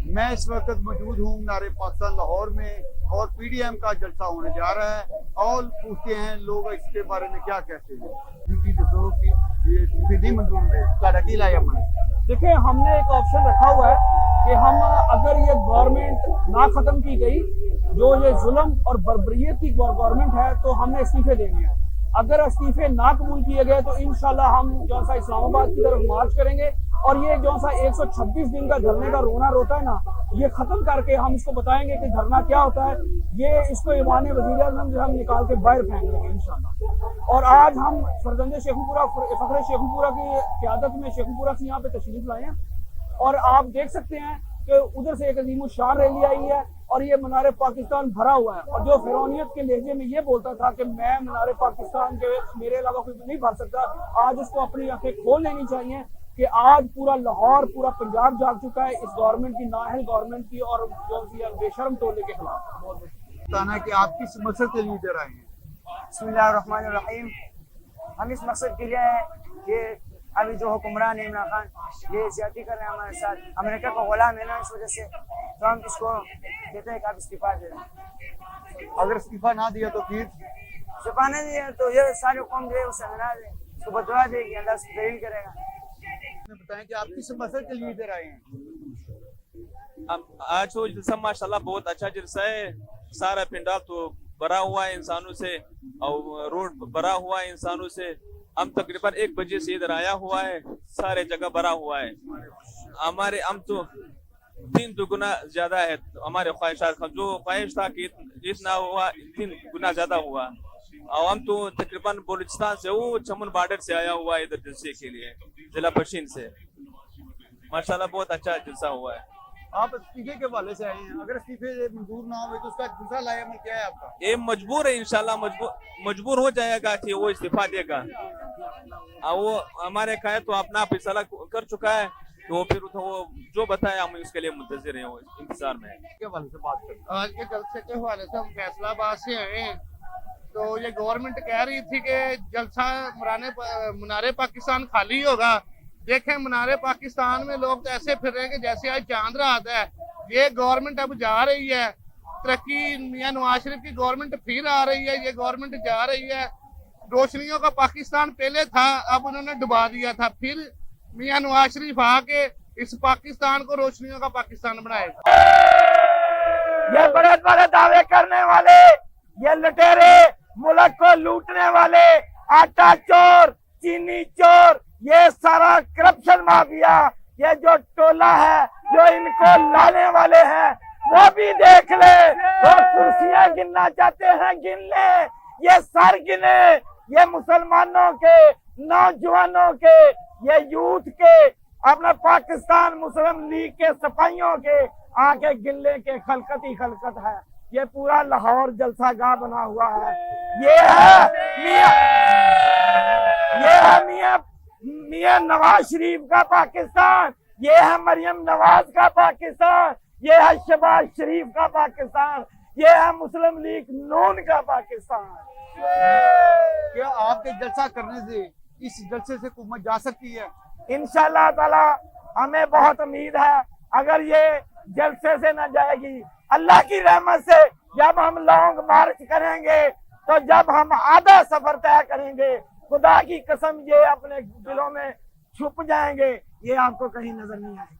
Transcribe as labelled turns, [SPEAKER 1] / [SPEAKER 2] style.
[SPEAKER 1] मैं इस वक्त मौजूद हूँ मीनार पाकिस्तान लाहौर में और पीडीएम का जलसा होने जा रहा है और पूछते हैं लोग इसके बारे में क्या कहते हैं। ये नहीं मंजूर है।
[SPEAKER 2] देखिए, हमने एक ऑप्शन रखा हुआ है कि हम अगर ये गवर्नमेंट ना खत्म की गई, जो ये जुल्म और बर्बरियत की गवर्नमेंट है, तो हमने इस्तीफे देने हैं। अगर इस्तीफे ना कबूल किए गए तो इंशाल्लाह हम जो सा इस्लामाबाद की तरफ मार्च करेंगे और ये जो सा 126 दिन का धरने का रोना रोता है ना, ये खत्म करके हम इसको बताएंगे कि धरना क्या होता है। ये इसको ईवान वज़ीर आज़म से हम निकाल के बाहर फेंक देंगे इंशाल्लाह। और आज हम फरजंदे शेखुपुरा फखरे शेखुपुरा की क़यादत में शेखुपुरा से यहाँ पे तशरीफ लाए हैं और आप देख सकते हैं कि उधर से एक अजीम शान रैली आई है और ये मीनार पाकिस्तान भरा हुआ है। और जो फिरौनियत के लहजे में ये बोलता था कि मैं मीनार पाकिस्तान के मेरे अलावा कोई नहीं भर सकता, आज उसको अपनी आंखें खोल लेनी चाहिए कि आज पूरा लाहौर, पूरा पंजाब जाग चुका है इस गवर्नमेंट की, नाअहल गवर्नमेंट की और जो बेशर्म टोले के खिलाफ। बहुत
[SPEAKER 1] बताना है कि आप किस मकसद के लिए इधर आए हैं।
[SPEAKER 3] बिस्मिल्लाहिर्रहमानिर्रहीम। हम इस मकसद के लिए हैं कि अभी जो हुक्मरान इमरान खान ये ज्यादती कर रहे हैं हमारे साथ, अमेरिका का गुलाम है ना, इस वजह से तो हम इसको कहते हैं कि आप इस्तीफा दे रहे हैं।
[SPEAKER 1] अगर इस्तीफा ना दिया तो फिर
[SPEAKER 3] इस्तीफा नहीं दिया तो ये सारी कौम जो है उसे हरा दे, उसको बदवा देगी, अल्लाह उसको दलील करेगा।
[SPEAKER 1] बताएं कि आप किस मकसद के लिए इधर आए हैं।
[SPEAKER 4] आज वो जलसा माशाल्लाह बहुत अच्छा जलसा है। सारा पिंडाल तो भरा हुआ है इंसानों से और रोड भरा हुआ है इंसानों से। हम तकरीबन 1 बजे से इधर आया हुआ है, सारे जगह भरा हुआ है। हम तो 3 दुगुना ज्यादा है हमारे ख्वाहिशात, जो ख्वाहिश था कि जितना हुआ 3 गुना ज्यादा हुआ। और हम तो तकरीबन बलूचिस्तान से वो चमन बॉर्डर से आया हुआ है इधर जलसे के लिए, जिला बशीन से। माशाल्लाह बहुत अच्छा जलसा हुआ है।
[SPEAKER 1] आप इस्तीफे के हवाले से आए हैं, अगर इस्तीफे मंजूर ना हो तो उसका दूसरा लाएमल क्या है आपका।
[SPEAKER 4] ये मजबूर है, इंशाल्लाह मजबूर हो जाएगा कि वो इस्तीफा देगा। वो हमारे कहे तो अपना फैसला कर चुका है, तो फिर तो वो जो बताया हम उसके लिए मुंतजिर हैं, वो इंतजार में है।
[SPEAKER 1] के हवाले से बात करें।
[SPEAKER 5] आज के जलसे के हवाले से हम फैसलाबाद से आए हैं। तो ये गवर्नमेंट कह रही थी कि जलसा मीनार पाकिस्तान खाली होगा। देखें, मीनार पाकिस्तान में लोग तो ऐसे फिर रहे हैं कि जैसे आज चांद रात है। ये गवर्नमेंट अब जा रही है, तरक्की मियां नवाज शरीफ की गवर्नमेंट फिर आ रही है। ये गवर्नमेंट जा रही है। रोशनियों का पाकिस्तान पहले था, अब उन्होंने डुबा दिया था। फिर मियां नवाज शरीफ आके इस पाकिस्तान को रोशनियों का पाकिस्तान बनाएगा।
[SPEAKER 6] ये बड़े बड़े दावे करने वाले, ये लुटेरे, मुल्क को लूटने वाले, आटा चोर, चीनी चोर, ये सारा करप्शन माफिया, ये जो टोला है जो इनको लाने वाले हैं वो भी देख ले। वो कुर्सियां गिनना चाहते हैं, गिन ले। ये सर गिने, ये मुसलमानों के, नौजवानों के, ये यूथ के, अपना पाकिस्तान मुस्लिम लीग के सिपाहियों के आके गिनने के खलकत ही खलकत है। ये पूरा लाहौर जलसा गाह बना हुआ है। ये है मियां नवाज शरीफ का पाकिस्तान, ये है मरियम नवाज का पाकिस्तान, ये है शहबाज शरीफ का पाकिस्तान, ये है मुस्लिम लीग नून का पाकिस्तान।
[SPEAKER 1] क्या आपके जलसा करने से इस जलसे से हुकूमत जा सकती है।
[SPEAKER 6] इंशाल्लाह ताला हमें बहुत उम्मीद है। अगर ये जलसे से न जाएगी, अल्लाह की रहमत से जब हम लॉन्ग मार्च करेंगे, तो जब हम आधा सफर तय करेंगे, खुदा की कसम ये अपने दिलों में छुप जाएंगे, ये आपको कहीं नजर नहीं आएगा।